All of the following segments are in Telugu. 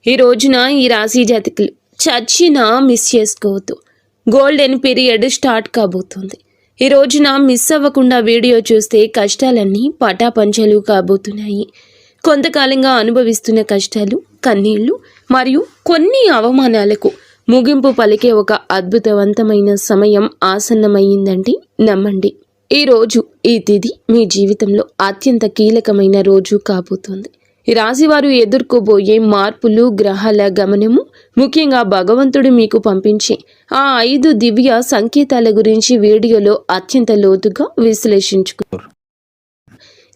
ఈ రోజున ఈ రాశి జాతకులు చచ్చినా మిస్ చేసుకోవద్దు. గోల్డెన్ పీరియడ్ స్టార్ట్ కాబోతుంది. ఈ రోజున మిస్ అవ్వకుండా వీడియో చూస్తే కష్టాలన్నీ పటాపంచలు కాబోతున్నాయి. కొంతకాలంగా అనుభవిస్తున్న కష్టాలు, కన్నీళ్లు మరియు కొన్ని అవమానాలకు ముగింపు పలికే ఒక అద్భుతవంతమైన సమయం ఆసన్నమయ్యిందంటే నమ్మండి. ఈ రోజు, ఈ తిథి మీ జీవితంలో అత్యంత కీలకమైన రోజు కాబోతోంది. ఈ రాశివారు ఎదుర్కోబోయే మార్పులు, గ్రహాల గమనము, ముఖ్యంగా భగవంతుడు మీకు పంపించే ఆ 5 దివ్య సంకేతాల గురించి వీడియోలో అత్యంత లోతుగా విశ్లేషించుకున్నారు.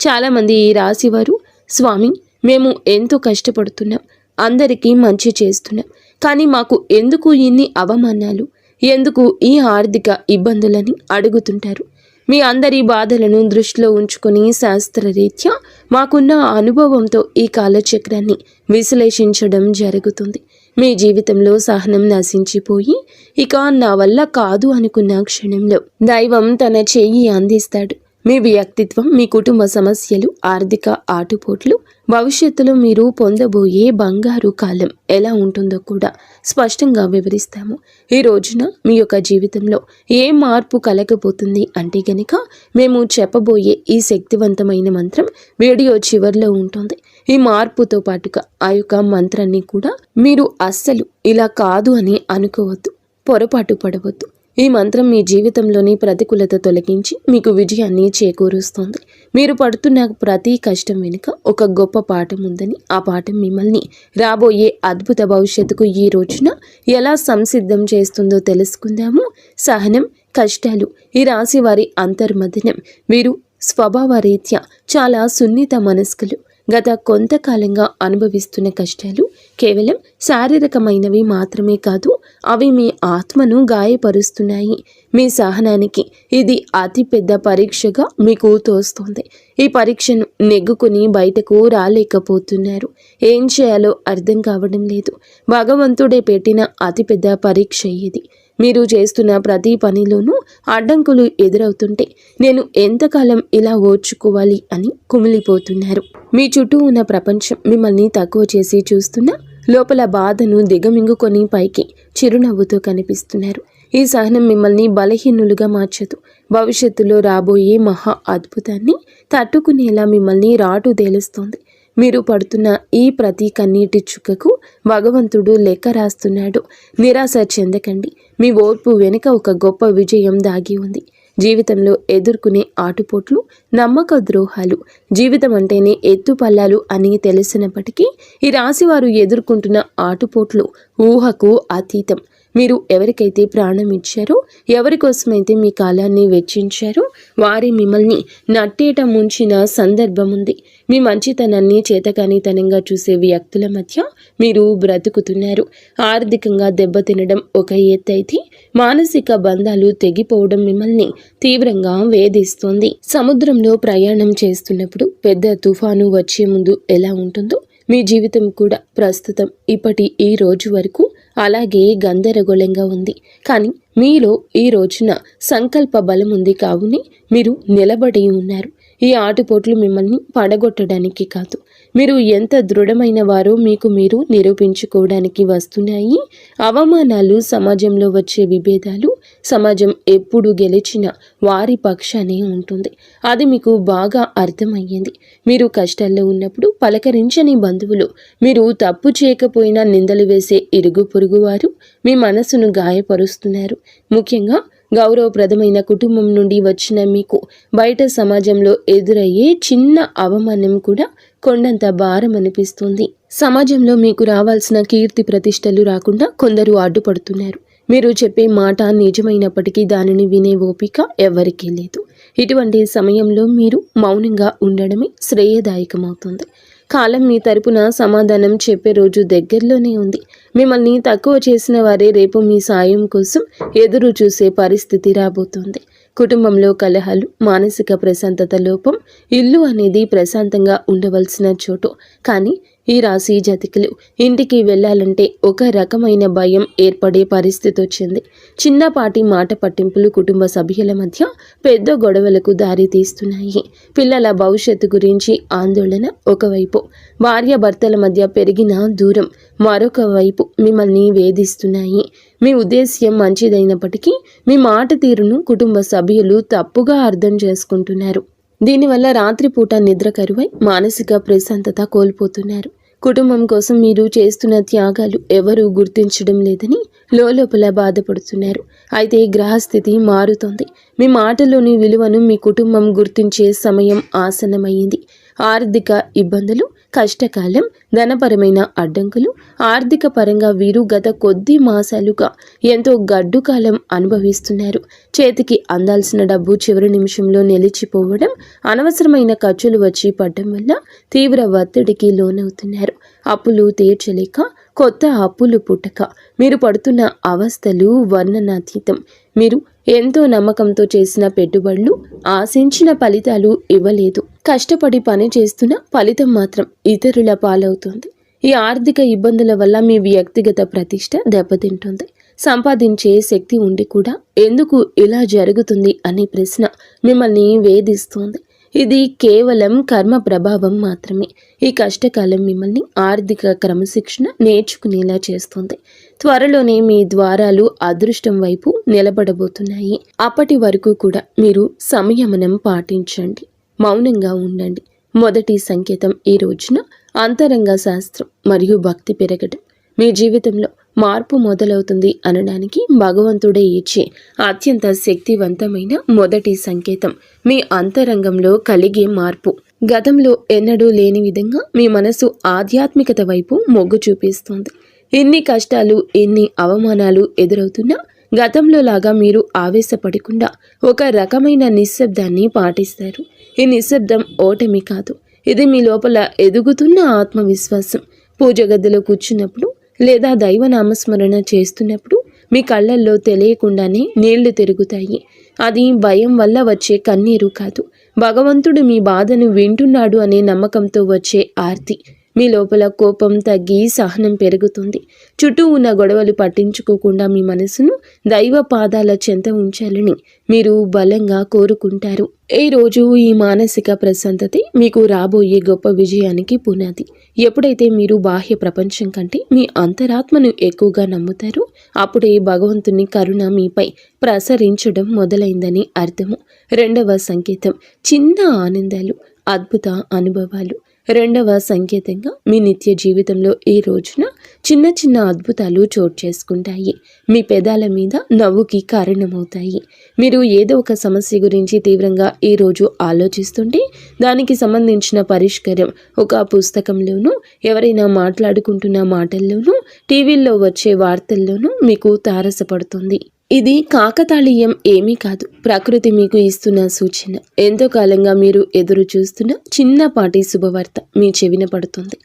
చాలామంది ఈ రాశివారు, స్వామి, మేము ఎంతో కష్టపడుతున్నాం, అందరికీ మంచి చేస్తున్నాం, కానీ మాకు ఎందుకు ఇన్ని అవమానాలు, ఎందుకు ఈ ఆర్థిక ఇబ్బందులని అడుగుతుంటారు. మీ అందరి బాధలను దృష్టిలో ఉంచుకొని శాస్త్రరీత్యా మాకున్న అనుభవంతో ఈ కాలచక్రాన్ని విశ్లేషించడం జరుగుతుంది. మీ జీవితంలో సహనం నశించిపోయి ఇక నా వల్ల కాదు అనుకున్న క్షణంలో దైవం తన చెయ్యి అందిస్తాడు. మీ వ్యక్తిత్వం, మీ కుటుంబ సమస్యలు, ఆర్థిక ఆటుపోట్లు, భవిష్యత్తులో మీరు పొందబోయే బంగారు కాలం ఎలా ఉంటుందో కూడా స్పష్టంగా వివరిస్తాము. ఈ రోజున మీ యొక్క జీవితంలో ఏ మార్పు కలగబోతుంది అంటే గనక మేము చెప్పబోయే ఈ శక్తివంతమైన మంత్రం వీడియో చివరిలో ఉంటుంది. ఈ మార్పుతో పాటుగా ఆ యొక్క మంత్రాన్ని కూడా మీరు అస్సలు ఇలా కాదు అని అనుకోవద్దు, పొరపాటు పడవద్దు. ఈ మంత్రం మీ జీవితంలోని ప్రతికూలత తొలగించి మీకు విజయాన్ని చేకూరుస్తుంది. మీరు పడుతున్న ప్రతి కష్టం వెనుక ఒక గొప్ప పాఠం ఉందని, ఆ పాఠం మిమ్మల్ని రాబోయే అద్భుత భవిష్యత్తుకు ఈ రోజున ఎలా సంసిద్ధం చేస్తుందో తెలుసుకుందాము. సహనం, కష్టాలు ఈ రాశి వారి అంతర్మథనం. వీరు స్వభావరీత్యా చాలా సున్నిత మనస్కులు. గత కొంతకాలంగా అనుభవిస్తున్న కష్టాలు కేవలం శారీరకమైనవి మాత్రమే కాదు, అవి మీ ఆత్మను గాయపరుస్తున్నాయి. మీ సహనానికి ఇది అతిపెద్ద పరీక్షగా మీకు తోస్తుంది. ఈ పరీక్షను నెగ్గుకుని బయటకు రాలేకపోతున్నారు. ఏం చేయాలో అర్థం కావడం లేదు. భగవంతుడే పెట్టిన అతిపెద్ద పరీక్ష ఇది. మీరు చేస్తున్న ప్రతి పనిలోనూ అడ్డంకులు ఎదురవుతుంటే నేను ఎంతకాలం ఇలా ఓర్చుకోవాలి అని కుమిలిపోతున్నారు. మీ చుట్టూ ఉన్న ప్రపంచం మిమ్మల్ని తక్కువ చేసి చూస్తున్నా లోపల బాధను దిగమింగుకొని పైకి చిరునవ్వుతో కనిపిస్తున్నారు. ఈ సహనం మిమ్మల్ని బలహీనులుగా మార్చదు. భవిష్యత్తులో రాబోయే మహా అద్భుతాన్ని తట్టుకునేలా మిమ్మల్ని రాటు తేలుస్తోంది. మీరు పడుతున్న ఈ ప్రతి కన్నీటి చుక్కకు భగవంతుడు లెక్క రాస్తున్నాడు. నిరాశ చెందకండి. మీ ఓర్పు వెనుక ఒక గొప్ప విజయం దాగి ఉంది. జీవితంలో ఎదుర్కొనే ఆటుపోట్లు, నమ్మక ద్రోహాలు, జీవితం అంటేనే ఎత్తుపల్లాలు అని తెలిసినప్పటికీ ఈ రాశివారు ఎదుర్కొంటున్న ఆటుపోట్లు ఊహకు అతీతం. మీరు ఎవరికైతే ప్రాణం ఇచ్చారో, ఎవరి కోసమైతే మీ కాలాన్ని వెచ్చించారో వారి మిమ్మల్ని నట్టేట ముంచిన సందర్భం ఉంది. మీ మంచితనాన్ని చేతకానితనంగా చూసే వ్యక్తుల మధ్య మీరు బ్రతుకుతున్నారు. ఆర్థికంగా దెబ్బతినడం ఒక ఎత్తైతే మానసిక బంధాలు తెగిపోవడం మిమ్మల్ని తీవ్రంగా వేధిస్తుంది. సముద్రంలో ప్రయాణం చేస్తున్నప్పుడు పెద్ద తుఫాను వచ్చే ముందు ఎలా ఉంటుందో మీ జీవితం కూడా ప్రస్తుతం ఇప్పటి ఈ రోజు వరకు అలాగే గందరగోళంగా ఉంది. కానీ మీలో ఈ రోజున సంకల్ప బలం ఉంది. కావునే మీరు నిలబడి ఉన్నారు. ఈ ఆటుపోట్లు మిమ్మల్ని పడగొట్టడానికి కాదు, మీరు ఎంత దృఢమైన వారో మీకు మీరు నిరూపించుకోవడానికి వస్తున్నాయి. అవమానాలు, సమాజంలో వచ్చే విభేదాలు, సమాజం ఎప్పుడు గెలిచిన వారి పక్షానే ఉంటుంది. అది మీకు బాగా అర్థమయ్యింది. మీరు కష్టాల్లో ఉన్నప్పుడు పలకరించని బంధువులు, మీరు తప్పు చేయకపోయినా నిందలు వేసే ఇరుగు పొరుగు వారు మీ మనసును గాయపరుస్తున్నారు. ముఖ్యంగా గౌరవప్రదమైన కుటుంబం నుండి వచ్చిన మీకు బయట సమాజంలో ఎదురయ్యే చిన్న అవమానం కూడా కొండంత భారం అనిపిస్తుంది. సమాజంలో మీకు రావాల్సిన కీర్తి ప్రతిష్టలు రాకుండా కొందరు అడ్డుపడుతున్నారు. మీరు చెప్పే మాట నిజమైనప్పటికీ దానిని వినే ఓపిక ఎవరికీ లేదు. ఇటువంటి సమయంలో మీరు మౌనంగా ఉండడమే శ్రేయదాయకమవుతుంది. కాలం మీ తరపున సమాధానం చెప్పే రోజు దగ్గరలోనే ఉంది. మిమ్మల్ని తక్కువ చేసిన వారే రేపు మీ సాయం కోసం ఎదురు చూసే పరిస్థితి రాబోతోంది. కుటుంబంలో కలహాలు, మానసిక ప్రశాంతత లోపం, ఇల్లు అనేది ప్రశాంతంగా ఉండవలసిన చోటు. కానీ ఈ రాశి జాతకులు ఇంటికి వెళ్ళాలంటే ఒక రకమైన భయం ఏర్పడే పరిస్థితి వచ్చింది. చిన్నపాటి మాట పట్టింపులు కుటుంబ సభ్యుల మధ్య పెద్ద గొడవలకు దారి తీస్తున్నాయి. పిల్లల భవిష్యత్తు గురించి ఆందోళన ఒకవైపు, భార్యాభర్తల మధ్య పెరిగిన దూరం మరొక వైపు మిమ్మల్ని వేధిస్తున్నాయి. మీ ఉద్దేశ్యం మంచిదైనప్పటికీ మీ మాట తీరును కుటుంబ సభ్యులు తప్పుగా అర్థం చేసుకుంటున్నారు. దీనివల్ల రాత్రిపూట నిద్ర కరువై మానసిక ప్రశాంతత కోల్పోతున్నారు. కుటుంబం కోసం మీరు చేస్తున్న త్యాగాలు ఎవరూ గుర్తించడం లేదని లోపల బాధపడుతున్నారు. అయితే గ్రహస్థితి మారుతోంది. మీ మాటలోని విలువను మీ కుటుంబం గుర్తించే సమయం ఆసన్నమైంది. ఆర్థిక ఇబ్బందులు, కష్టకాలం, ధనపరమైన అడ్డంకులు, ఆర్థిక పరంగా వీరు గత కొద్ది మాసాలుగా ఎంతో గడ్డు కాలం అనుభవిస్తున్నారు. చేతికి అందాల్సిన డబ్బు చివరి నిమిషంలో నిలిచిపోవడం, అనవసరమైన ఖర్చులు వచ్చి పడడం వల్ల తీవ్ర ఒత్తిడికి లోనవుతున్నారు. అప్పులు తీర్చలేక కొత్త అప్పులు పుట్టక మీరు పడుతున్న అవస్థలు వర్ణనాతీతం. మీరు ఎంతో నమ్మకంతో చేసిన పెట్టుబడులు ఆశించిన ఫలితాలు ఇవ్వలేదు. కష్టపడి పని చేస్తున్న ఫలితం మాత్రం ఇతరుల పాలవుతుంది. ఈ ఆర్థిక ఇబ్బందుల వల్ల మీ వ్యక్తిగత ప్రతిష్ట దెబ్బతింటుంది. సంపాదించే శక్తి ఉండి కూడా ఎందుకు ఇలా జరుగుతుంది అనే ప్రశ్న మిమ్మల్ని వేధిస్తోంది. ఇది కేవలం కర్మ ప్రభావం మాత్రమే. ఈ కష్టకాలం మిమ్మల్ని ఆర్థిక క్రమశిక్షణ నేర్చుకునేలా చేస్తుంది. త్వరలోనే మీ ద్వారాలు అదృష్టం వైపు నిలబడబోతున్నాయి. అప్పటి వరకు కూడా మీరు సంయమనం పాటించండి, మౌనంగా ఉండండి. మొదటి సంకేతం ఈ రోజున అంతరంగ శాస్త్రం మరియు భక్తి పెరగడం. మీ జీవితంలో మార్పు మొదలవుతుంది అనడానికి భగవంతుడే ఇచ్చే అత్యంత శక్తివంతమైన మొదటి సంకేతం మీ అంతరంగంలో కలిగే మార్పు. గతంలో ఎన్నడూ లేని విధంగా మీ మనసు ఆధ్యాత్మికత వైపు మొగ్గు చూపిస్తోంది. ఎన్ని కష్టాలు, ఎన్ని అవమానాలు ఎదురవుతున్నా గతంలో లాగా మీరు ఆవేశపడకుండా ఒక రకమైన నిశ్శబ్దాన్ని పాటిస్తారు. ఈ నిశ్శబ్దం ఓటమి కాదు, ఇది మీ లోపల ఎదుగుతున్న ఆత్మవిశ్వాసం. పూజ గదిలో కూర్చున్నప్పుడు లేదా దైవనామస్మరణ చేస్తున్నప్పుడు మీ కళ్ళల్లో తెలియకుండానే నీళ్లు తిరుగుతాయి. అది భయం వల్ల వచ్చే కన్నీరు కాదు, భగవంతుడు మీ బాధను వింటున్నాడు అనే నమ్మకంతో వచ్చే ఆర్తి. మీ లోపల కోపం తగ్గి సహనం పెరుగుతుంది. చుట్టూ ఉన్న గొడవలు పట్టించుకోకుండా మీ మనసును దైవ పాదాల చెంత ఉంచాలని మీరు బలంగా కోరుకుంటారు. ఈ రోజు ఈ మానసిక ప్రశాంతతే మీకు రాబోయే గొప్ప విజయానికి పునాది. ఎప్పుడైతే మీరు బాహ్య ప్రపంచం కంటే మీ అంతరాత్మను ఎక్కువగా నమ్ముతారో అప్పుడే భగవంతుని కరుణ మీపై ప్రసరించడం మొదలైందని అర్థము. రెండవ సంకేతం చిన్న ఆనందాలు, అద్భుత అనుభవాలు. రెండవ సంకేతంగా మీ నిత్య జీవితంలో ఈ రోజున చిన్న చిన్న అద్భుతాలు చోటు చేసుకుంటాయి. మీ పెదాల మీద నవ్వుకి కారణమవుతాయి. మీరు ఏదో ఒక సమస్య గురించి తీవ్రంగా ఈరోజు ఆలోచిస్తుంటే దానికి సంబంధించిన పరిష్కారం ఒక పుస్తకంలోనూ, ఎవరైనా మాట్లాడుకుంటున్న మాటల్లోనూ, టీవీల్లో వచ్చే వార్తల్లోనూ మీకు తారసపడుతుంది. ఇది కాకతాళీయం ఏమీ కాదు, ప్రకృతి మీకు ఇస్తున్న సూచన. ఎంతో కాలంగా మీరు ఎదురు చూస్తున్న చిన్నపాటి శుభవార్త మీ చెవిన పడుతుంది.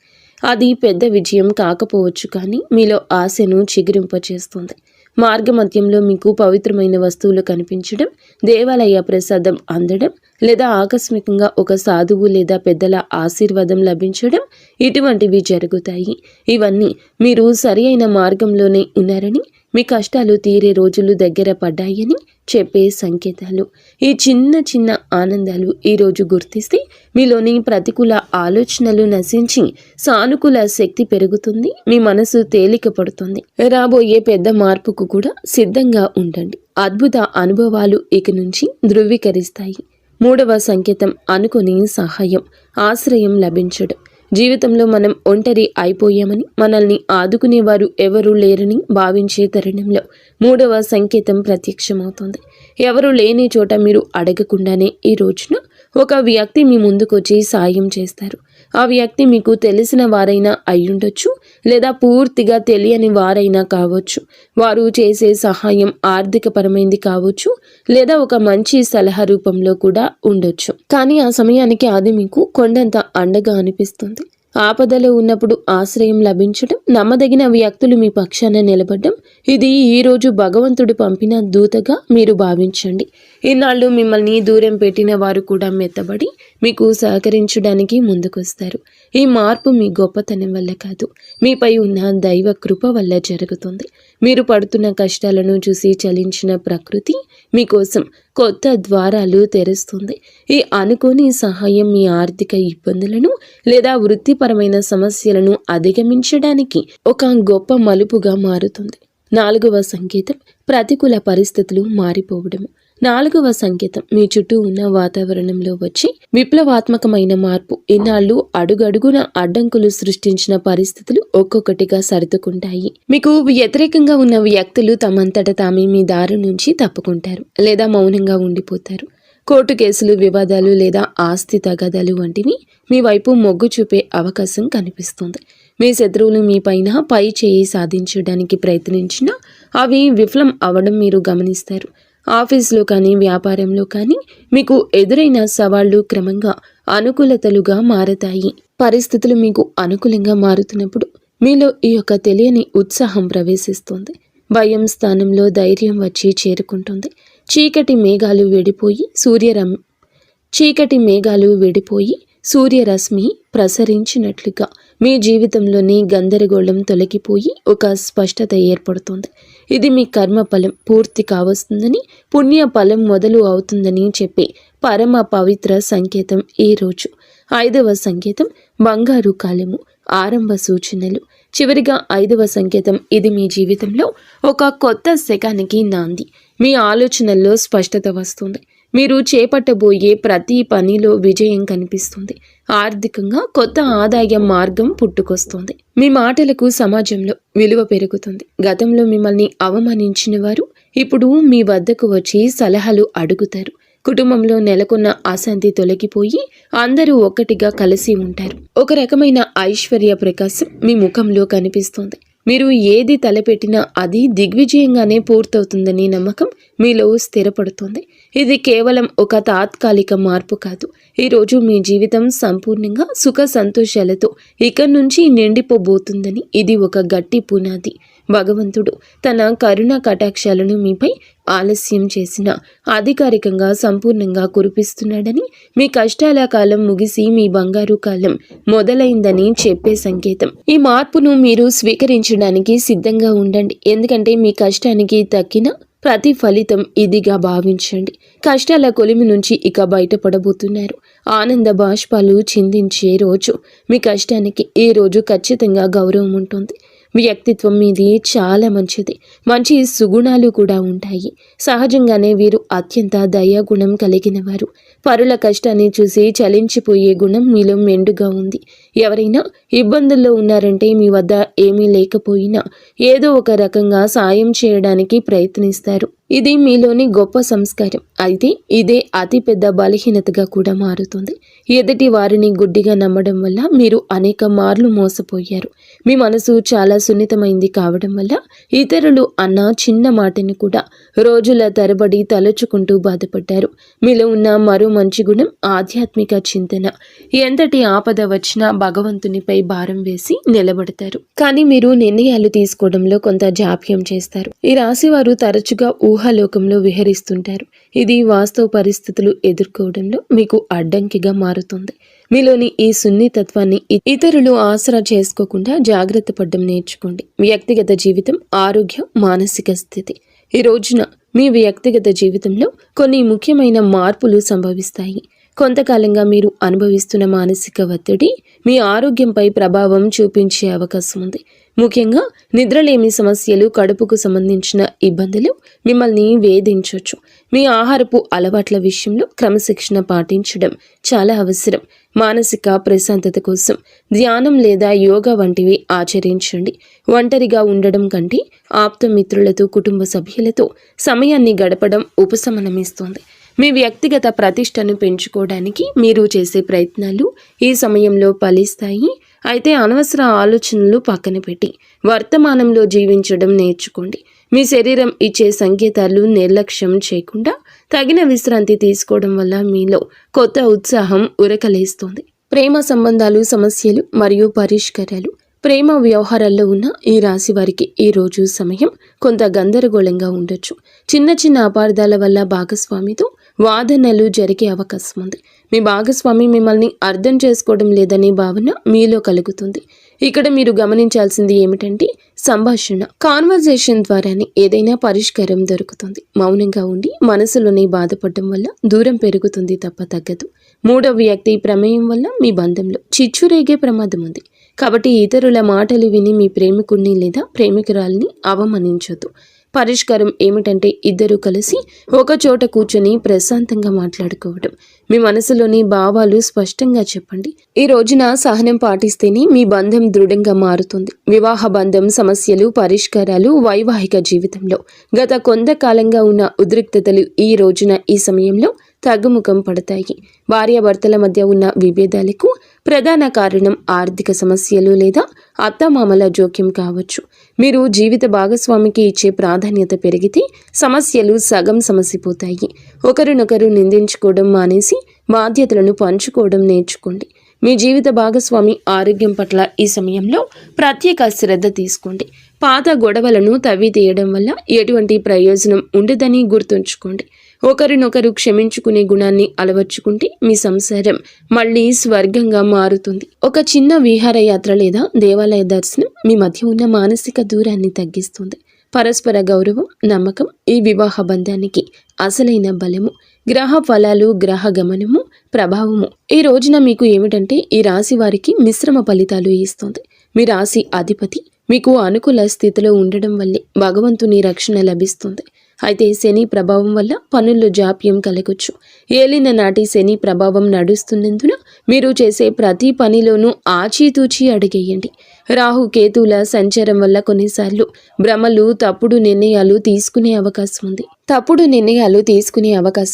అది పెద్ద విజయం కాకపోవచ్చు, కానీ మీలో ఆశను చిగురింపచేస్తుంది. మార్గమధ్యంలో మీకు పవిత్రమైన వస్తువులు కనిపించడం, దేవాలయ ప్రసాదం అందడం, లేదా ఆకస్మికంగా ఒక సాధువు లేదా పెద్దల ఆశీర్వాదం లభించడం, ఇటువంటివి జరుగుతాయి. ఇవన్నీ మీరు సరి అయిన మార్గంలోనే ఉన్నారని, మీ కష్టాలు తీరే రోజులు దగ్గర పడ్డాయని చెప్పే సంకేతాలు. ఈ చిన్న చిన్న ఆనందాలు ఈరోజు గుర్తిస్తే మీలోని ప్రతికూల ఆలోచనలు నశించి సానుకూల శక్తి పెరుగుతుంది. మీ మనసు తేలిక పడుతుంది. రాబోయే పెద్ద మార్పుకు కూడా సిద్ధంగా ఉండండి. అద్భుత అనుభవాలు ఇక నుంచి ధృవీకరిస్తాయి. మూడవ సంకేతం అనుకోని సహాయం, ఆశ్రయం లభించడం. జీవితంలో మనం ఒంటరి అయిపోయామని, మనల్ని ఆదుకునేవారు ఎవరూ లేరని భావించే తరుణంలో మూడవ సంకేతం ప్రత్యక్షమవుతుంది. ఎవరు లేని చోట మీరు అడగకుండానే ఈ రోజున ఒక వ్యక్తి మీ ముందుకొచ్చి సాయం చేస్తారు. ఆ వ్యక్తి మీకు తెలిసిన వారైనా అయ్యుండొచ్చు, లేదా పూర్తిగా తెలియని వారైనా కావచ్చు. వారు చేసే సహాయం ఆర్థికపరమైంది కావచ్చు, లేదా ఒక మంచి సలహా రూపంలో కూడా ఉండొచ్చు. కానీ ఆ సమయానికి అది మీకు కొండంత అండగా అనిపిస్తుంది. ఆపదలో ఉన్నప్పుడు ఆశ్రయం లభించడం, నమ్మదగిన వ్యక్తులు మీ పక్షాన నిలబడడం, ఇది ఈరోజు భగవంతుడు పంపిన దూతగా మీరు భావించండి. ఇన్నాళ్ళు మిమ్మల్ని దూరం పెట్టిన వారు కూడా మెత్తబడి మీకు సహకరించడానికి ముందుకొస్తారు. ఈ మార్పు మీ గొప్పతనం వల్ల కాదు, మీపై ఉన్న దైవ కృప వల్ల జరుగుతుంది. మీరు పడుతున్న కష్టాలను చూసి చలించిన ప్రకృతి మీకోసం కొత్త ద్వారాలు తెరుస్తుంది. ఈ అనుకోని సహాయం మీ ఆర్థిక ఇబ్బందులను లేదా వృత్తిపరమైన సమస్యలను అధిగమించడానికి ఒక గొప్ప మలుపుగా మారుతుంది. 4వ సంకేతం ప్రతికూల పరిస్థితులు మారిపోవడము. 4వ సంకేతం మీ చుట్టూ ఉన్న వాతావరణంలో వచ్చి విప్లవాత్మకమైన మార్పు. ఇన్నాళ్ళు అడుగడుగున అడ్డంకులు సృష్టించిన పరిస్థితులు ఒక్కొక్కటిగా సర్దుకుంటాయి. మీకు వ్యతిరేకంగా ఉన్న వ్యక్తులు తమంతట తామే మీ దారి నుంచి తప్పుకుంటారు లేదా మౌనంగా ఉండిపోతారు. కోర్టు కేసులు, వివాదాలు లేదా ఆస్తి తగాదాలు వంటివి మీ వైపు మొగ్గు చూపే అవకాశం కనిపిస్తుంది. మీ శత్రువులు మీ పైన పై చేయి సాధించడానికి ప్రయత్నించినా అవి విఫలం అవ్వడం మీరు గమనిస్తారు. ఆఫీస్లో కానీ వ్యాపారంలో కానీ మీకు ఎదురైన సవాళ్లు క్రమంగా అనుకూలతలుగా మారతాయి. పరిస్థితులు మీకు అనుకూలంగా మారుతున్నప్పుడు మీలో ఈ యొక్క తెలియని ఉత్సాహం ప్రవేశిస్తుంది. భయం స్థానంలో ధైర్యం వచ్చి చేరుకుంటుంది. చీకటి మేఘాలు విడిపోయి సూర్యరశ్మి ప్రసరించినట్లుగా మీ జీవితంలోని గందరగోళం తొలగిపోయి ఒక స్పష్టత ఏర్పడుతుంది. ఇది మీ కర్మ ఫలం పూర్తి కావస్తుందని, పుణ్య ఫలం మొదలు అవుతుందని చెప్పే పరమ పవిత్ర సంకేతం ఈ రోజు. 5వ సంకేతం బంగారు కాలము, ఆరంభ సూచనలు. చివరిగా 5వ సంకేతం, ఇది మీ జీవితంలో ఒక కొత్త శకానికి నాంది. మీ ఆలోచనల్లో స్పష్టత వస్తుంది. మీరు చేపట్టబోయే ప్రతి పనిలో విజయం కనిపిస్తుంది. ఆర్థికంగా కొత్త ఆదాయ మార్గం పుట్టుకొస్తుంది. మీ మాటలకు సమాజంలో విలువ పెరుగుతుంది. గతంలో మిమ్మల్ని అవమానించిన వారు ఇప్పుడు మీ వద్దకు వచ్చి సలహాలు అడుగుతారు. కుటుంబంలో నెలకొన్న అశాంతి తొలగిపోయి అందరూ ఒక్కటిగా కలిసి ఉంటారు. ఒక రకమైన ఐశ్వర్య ప్రకాశం మీ ముఖంలో కనిపిస్తుంది. మీరు ఏది తలపెట్టినా అది దిగ్విజయంగానే పూర్తవుతుందని నమ్మకం మీలో స్థిరపడుతుంది. ఇది కేవలం ఒక తాత్కాలిక మార్పు కాదు. ఈరోజు మీ జీవితం సంపూర్ణంగా సుఖ సంతోషాలతో ఇక్కడి నుంచి నిండిపోబోతుందని ఇది ఒక గట్టి పునాది. భగవంతుడు తన కరుణ కటాక్షాలను మీపై ఆలస్యం చేసిన అధికారికంగా సంపూర్ణంగా కురిపిస్తున్నాడని, మీ కష్టాల కాలం ముగిసి మీ బంగారు కాలం మొదలైందని చెప్పే సంకేతం. ఈ మార్పును మీరు స్వీకరించడానికి సిద్ధంగా ఉండండి. ఎందుకంటే మీ కష్టానికి తక్కిన ప్రతి ఫలితం ఇదిగా భావించండి. కష్టాల కొలిమి నుంచి ఇక బయటపడబోతున్నారు. ఆనంద బాష్పాలు చిందించే రోజు. మీ కష్టానికి ఈ రోజు ఖచ్చితంగా గౌరవం ఉంటుంది. వ్యక్తిత్వం మీది చాలా మంచిది. మంచి సుగుణాలు కూడా ఉంటాయి. సహజంగానే వీరు అత్యంత దయాగుణం కలిగిన వారు. పరుల కష్టాన్ని చూసి చలించిపోయే గుణం మీలో మెండుగా ఉంది. ఎవరైనా ఇబ్బందుల్లో ఉన్నారంటే మీ వద్ద ఏమీ లేకపోయినా ఏదో ఒక రకంగా సాయం చేయడానికి ప్రయత్నిస్తారు. ఇది మీలోని గొప్ప సంస్కారం. అయితే ఇదే అతిపెద్ద బలహీనతగా కూడా మారుతుంది. ఎదుటి వారిని గుడ్డిగా నమ్మడం వల్ల మీరు అనేక మార్లు మోసపోయారు. మీ మనసు చాలా సున్నితమైంది కావడం వల్ల ఇతరులు అన్న చిన్న మాటని కూడా రోజుల తరబడి తలుచుకుంటూ బాధపడ్డారు. మీలో ఉన్న మరో మంచి గుణం ఆధ్యాత్మిక చింతన. ఎంతటి ఆపద వచ్చినా భగవంతునిపై భారం వేసి నిలబడతారు. కానీ మీరు నిర్ణయాలు తీసుకోవడంలో కొంత జాప్యం చేస్తారు. ఈ రాశి వారు తరచుగా ఊహాలోకంలో విహరిస్తుంటారు. ఇది వాస్తవ పరిస్థితులు ఎదుర్కోవడంలో మీకు అడ్డంకిగా మారుతుంది. మీలోని ఈ సున్నితత్వాన్ని ఇతరులు ఆసరా చేసుకోకుండా జాగ్రత్త పడడం నేర్చుకోండి. వ్యక్తిగత జీవితం, ఆరోగ్యం, మానసిక స్థితి. ఈ రోజున మీ వ్యక్తిగత జీవితంలో కొన్ని ముఖ్యమైన మార్పులు సంభవిస్తాయి. కొంతకాలంగా మీరు అనుభవిస్తున్న మానసిక ఒత్తిడి మీ ఆరోగ్యంపై ప్రభావం చూపించే అవకాశం ఉంది. ముఖ్యంగా నిద్రలేమి సమస్యలు, కడుపుకు సంబంధించిన ఇబ్బందులు మిమ్మల్ని వేధించవచ్చు. మీ ఆహారపు అలవాట్ల విషయంలో క్రమశిక్షణ పాటించడం చాలా అవసరం. మానసిక ప్రశాంతత కోసం ధ్యానం లేదా యోగా వంటివి ఆచరించండి. ఒంటరిగా ఉండడం కంటే ఆప్తమిత్రులతో, కుటుంబ సభ్యులతో సమయాన్ని గడపడం ఉపశమనమిస్తుంది. మీ వ్యక్తిగత ప్రతిష్టను పెంచుకోవడానికి మీరు చేసే ప్రయత్నాలు ఈ సమయంలో ఫలిస్తాయి. అయితే అనవసర ఆలోచనలు పక్కన పెట్టి వర్తమానంలో జీవించడం నేర్చుకోండి. మీ శరీరం ఇచ్చే సంకేతాలు నిర్లక్ష్యం చేయకుండా తగిన విశ్రాంతి తీసుకోవడం వల్ల మీలో కొత్త ఉత్సాహం ఉరకలేస్తుంది. ప్రేమ సంబంధాలు, సమస్యలు మరియు పరిష్కారాలు. ప్రేమ వ్యవహారాల్లో ఉన్న ఈ రాశి వారికి ఈ రోజు సమయం కొంత గందరగోళంగా ఉండొచ్చు. చిన్న చిన్న అపార్థాల వల్ల భాగస్వామితో వాదనలు జరిగే అవకాశం ఉంది. మీ భాగస్వామి మిమ్మల్ని అర్థం చేసుకోవడం లేదనే భావన మీలో కలుగుతుంది. ఇక్కడ మీరు గమనించాల్సింది ఏమిటంటే సంభాషణ, కాన్వర్జేషన్ ద్వారానే ఏదైనా పరిష్కారం దొరుకుతుంది. మౌనంగా ఉండి మనసులోనే బాధపడడం వల్ల దూరం పెరుగుతుంది తప్ప తగ్గదు. మూడవ వ్యక్తి ప్రమేయం వల్ల మీ బంధంలో చిచ్చు రేగే ప్రమాదం ఉంది. కాబట్టి ఇతరుల మాటలు విని మీ ప్రేమికుడిని లేదా ప్రేమికురాల్ని అవమానించొద్దు. పరిష్కారం ఏమిటంటే ఇద్దరూ కలిసి ఒక చోట కూర్చొని ప్రశాంతంగా మాట్లాడుకోవడం. మీ మనసులోని భావాలు స్పష్టంగా చెప్పండి. ఈ రోజున సహనం పాటిస్తేనే మీ బంధం దృఢంగా మారుతుంది. వివాహ బంధం సమస్యలు, పరిష్కారాలు, వైవాహిక జీవితంలో గత కొంతకాలంగా ఉన్న ఉద్రిక్తతలు ఈ రోజున ఈ సమయంలో తగ్గుముఖం పడతాయి. భార్యాభర్తల మధ్య ఉన్న విభేదాలకు ప్రధాన కారణం ఆర్థిక సమస్యలు లేదా అత్తమామల జోక్యం కావచ్చు. మీరు జీవిత భాగస్వామికి ఇచ్చే ప్రాధాన్యత పెరిగితే సమస్యలు సగం సమసిపోతాయి. ఒకరినొకరు నిందించుకోవడం మానేసి బాధ్యతలను పంచుకోవడం నేర్చుకోండి. మీ జీవిత భాగస్వామి ఆరోగ్యం పట్ల ఈ సమయంలో ప్రత్యేక శ్రద్ధ తీసుకోండి. పాత గొడవలను తవ్వి తీయడం వల్ల ఎటువంటి ప్రయోజనం ఉండదని గుర్తుంచుకోండి. ఒకరినొకరు క్షమించుకునే గుణాన్ని అలవర్చుకుంటే మీ సంసారం మళ్ళీ స్వర్గంగా మారుతుంది. ఒక చిన్న విహారయాత్ర లేదా దేవాలయ దర్శనం మీ మధ్య ఉన్న మానసిక దూరాన్ని తగ్గిస్తుంది. పరస్పర గౌరవం, నమ్మకం ఈ వివాహ బంధానికి అసలైన బలము. గ్రహ ఫలాలు, గ్రహ గమనము, ప్రభావము ఈ రోజున మీకు ఏమిటంటే ఈ రాశి వారికి మిశ్రమ ఫలితాలు ఇస్తుంది. మీ రాశి అధిపతి మీకు అనుకూల స్థితిలో ఉండడం వల్లే భగవంతుని రక్షణ లభిస్తుంది. అయితే శని ప్రభావం వల్ల పనుల్లో జాప్యం కలగొచ్చు. ఏలిన నాటి శని ప్రభావం నడుస్తున్నందున మీరు చేసే ప్రతి పనిలోనూ ఆచితూచి అడిగేయండి. రాహు కేతువుల సంచారం వల్ల కొన్నిసార్లు భ్రమలు, తప్పుడు నిర్ణయాలు తీసుకునే అవకాశం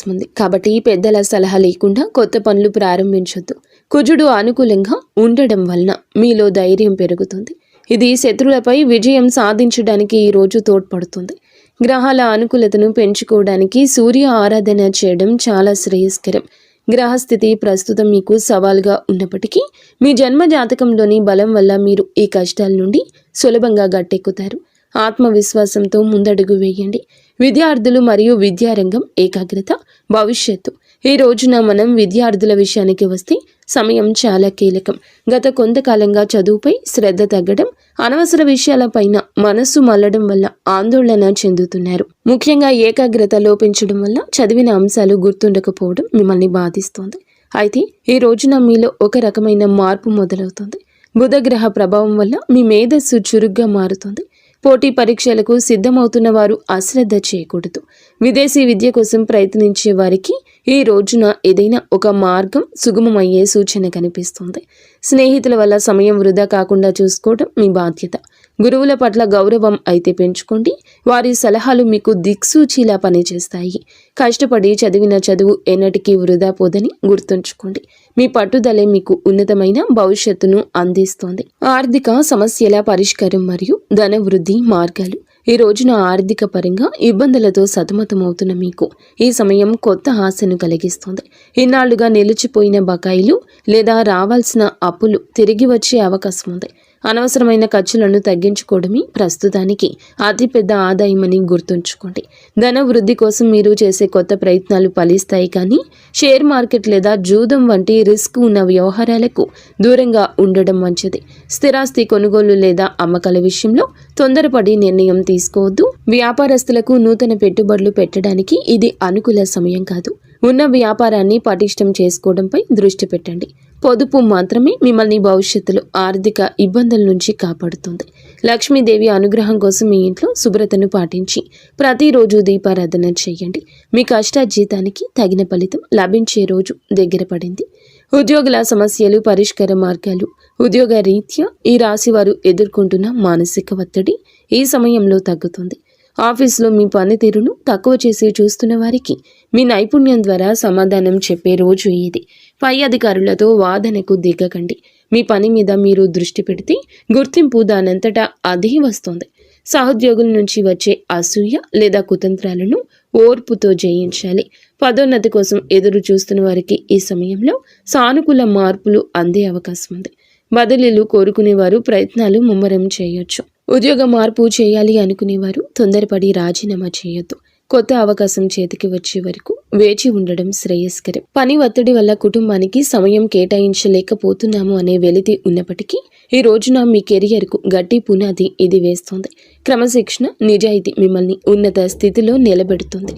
ఉంది. కాబట్టి పెద్దల సలహా లేకుండా కొత్త పనులు ప్రారంభించొద్దు. కుజుడు అనుకూలంగా ఉండడం వలన మీలో ధైర్యం పెరుగుతుంది. ఇది శత్రువులపై విజయం సాధించడానికి ఈ రోజు తోడ్పడుతుంది. గ్రహాల అనుకూలతను పెంచుకోవడానికి సూర్య ఆరాధన చేయడం చాలా శ్రేయస్కరం. గ్రహస్థితి ప్రస్తుతం మీకు సవాల్గా ఉన్నప్పటికీ మీ జన్మ జాతకంలోని బలం వల్ల మీరు ఈ కష్టాల నుండి సులభంగా గట్టెక్కుతారు. ఆత్మవిశ్వాసంతో ముందడుగు వేయండి. విద్యార్థులు మరియు విద్యారంగం ఏకాగ్రత, భవిష్యత్తు ఈ రోజున మనం విద్యార్థుల విషయానికి వస్తే సమయం చాలా కీలకం. గత కొంతకాలంగా చదువుపై శ్రద్ధ తగ్గడం, అనవసర విషయాలపైన మనస్సు మళ్లడం వల్ల ఆందోళన చెందుతున్నారు. ముఖ్యంగా ఏకాగ్రత లోపించడం వల్ల చదివిన అంశాలు గుర్తుండకపోవడం మిమ్మల్ని బాధిస్తోంది. అయితే ఈ రోజున మీలో ఒక రకమైన మార్పు మొదలవుతుంది. బుధగ్రహ ప్రభావం వల్ల మీ మేధస్సు చురుగ్గా మారుతుంది. పోటీ పరీక్షలకు సిద్ధమవుతున్న వారు అశ్రద్ధ చేయకూడదు. విదేశీ విద్య కోసం ప్రయత్నించే వారికి ఈ రోజున ఏదైనా ఒక మార్గం సుగమమయ్యే సూచన కనిపిస్తుంది. స్నేహితుల వల్ల సమయం వృధా కాకుండా చూసుకోవడం మీ బాధ్యత. గురువుల పట్ల గౌరవం అయితే పెంచుకోండి. వారి సలహాలు మీకు దిక్సూచిలా పనిచేస్తాయి. కష్టపడి చదివిన చదువు ఎన్నటికీ వృధా పోదని గుర్తుంచుకోండి. మీ పట్టుదలే మీకు ఉన్నతమైన భవిష్యత్తును అందిస్తోంది. ఆర్థిక సమస్యల పరిష్కారం మరియు ధన వృద్ధి మార్గాలు ఈ రోజున ఆర్థిక పరంగా ఇబ్బందులతో సతమతమవుతున్న మీకు ఈ సమయం కొత్త ఆశను కలిగిస్తుంది. ఇన్నాళ్లుగా నిలిచిపోయిన బకాయిలు లేదా రావాల్సిన అప్పులు తిరిగి వచ్చే అవకాశం ఉంది. అనవసరమైన ఖర్చులను తగ్గించుకోవడమే ప్రస్తుతానికి అతిపెద్ద ఆదాయమని గుర్తుంచుకోండి. ధన వృద్ధి కోసం మీరు చేసే కొత్త ప్రయత్నాలు ఫలిస్తాయి, కానీ షేర్ మార్కెట్ లేదా జూదం వంటి రిస్క్ ఉన్న వ్యవహారాలకు దూరంగా ఉండడం మంచిది. స్థిరాస్తి కొనుగోలు లేదా అమ్మకాల విషయంలో తొందరపడి నిర్ణయం తీసుకోవద్దు. వ్యాపారస్తులకు నూతన పెట్టుబడులు పెట్టడానికి ఇది అనుకూల సమయం కాదు. ఉన్న వ్యాపారాన్ని పటిష్టం చేసుకోవడంపై దృష్టి పెట్టండి. పొదుపు మాత్రమే మిమ్మల్ని భవిష్యత్తులో ఆర్థిక ఇబ్బందుల నుంచి కాపాడుతుంది. లక్ష్మీదేవి అనుగ్రహం కోసం మీ ఇంట్లో శుభ్రతను పాటించి ప్రతిరోజు దీపారాధన చేయండి. మీ కష్టార్జితానికి తగిన ఫలితం లభించే రోజు దగ్గర పడింది. ఉద్యోగుల సమస్యలు, పరిష్కార మార్గాలు. ఉద్యోగ రీత్యా ఈ రాశి వారు ఎదుర్కొంటున్న మానసిక ఒత్తిడి ఈ సమయంలో తగ్గుతుంది. ఆఫీసులో మీ పనితీరును తక్కువ చేసి చూస్తున్న వారికి మీ నైపుణ్యం ద్వారా సమాధానం చెప్పే రోజు ఇది. పై అధికారులతో వాదనకు దిగకండి. మీ పని మీద మీరు దృష్టి పెడితే గుర్తింపు దానంతటా అదే వస్తుంది. సహోద్యోగుల నుంచి వచ్చే అసూయ లేదా కుతంత్రాలను ఓర్పుతో జయించాలి. పదోన్నతి కోసం ఎదురు చూస్తున్న వారికి ఈ సమయంలో సానుకూల మార్పులు అందే అవకాశం ఉంది. బదిలీలు కోరుకునేవారు ప్రయత్నాలు ముమ్మరం చేయొచ్చు. ఉద్యోగ మార్పు చేయాలి అనుకునేవారు తొందరపడి రాజీనామా చేయొద్దు. కొత్త అవకాశం చేతికి వచ్చే వరకు వేచి ఉండడం శ్రేయస్కరం. పని ఒత్తిడి వల్ల కుటుంబానికి సమయం కేటాయించలేకపోతున్నాము అనే వెలితి ఉన్నప్పటికీ ఈ రోజున మీ కెరియర్కు గట్టి పునాది ఇది వేస్తోంది. క్రమశిక్షణ, నిజాయితీ మిమ్మల్ని ఉన్నత స్థితిలో నిలబెడుతుంది.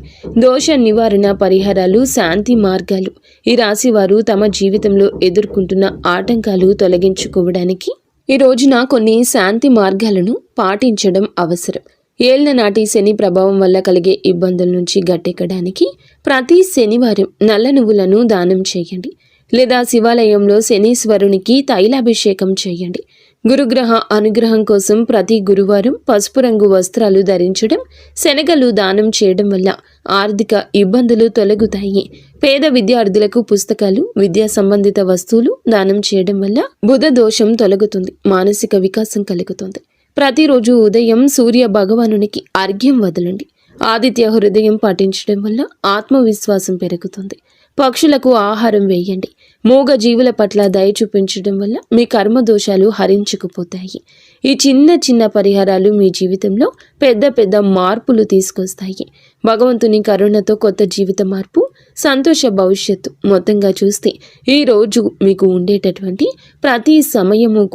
దోష నివారణ పరిహారాలు, శాంతి మార్గాలు. ఈ రాశి వారు తమ జీవితంలో ఎదుర్కొంటున్న ఆటంకాలు తొలగించుకోవడానికి ఈ రోజున కొన్ని శాంతి మార్గాలను పాటించడం అవసరం. ఏళ్ల నాటి శని ప్రభావం వల్ల కలిగే ఇబ్బందుల నుంచి గట్టెక్కడానికి ప్రతి శనివారం నల్ల నువ్వులను దానం చేయండి, లేదా శివాలయంలో శనీశ్వరునికి తైలాభిషేకం చేయండి. గురుగ్రహ అనుగ్రహం కోసం ప్రతి గురువారం పసుపు రంగు వస్త్రాలు ధరించడం, శనగలు దానం చేయడం వల్ల ఆర్థిక ఇబ్బందులు తొలగుతాయి. పేద విద్యార్థులకు పుస్తకాలు, విద్యా సంబంధిత వస్తువులు దానం చేయడం వల్ల బుధ దోషం తొలగుతుంది, మానసిక వికాసం కలుగుతుంది. ప్రతిరోజు ఉదయం సూర్య భగవానునికి అర్ఘ్యం వదలండి. ఆదిత్య హృదయం పాటించడం వల్ల ఆత్మవిశ్వాసం పెరుగుతుంది. పక్షులకు ఆహారం వేయండి. మూగ జీవుల పట్ల దయ చూపించడం వల్ల మీ కర్మ దోషాలు హరించుకుపోతాయి. ఈ చిన్న చిన్న పరిహారాలు మీ జీవితంలో పెద్ద పెద్ద మార్పులు తీసుకొస్తాయి. భగవంతుని కరుణతో కొత్త జీవిత మార్పు, సంతోష భవిష్యత్తు. మొత్తంగా చూస్తే ఈ రోజు మీకు ఉండేటటువంటి ప్రతి సమయము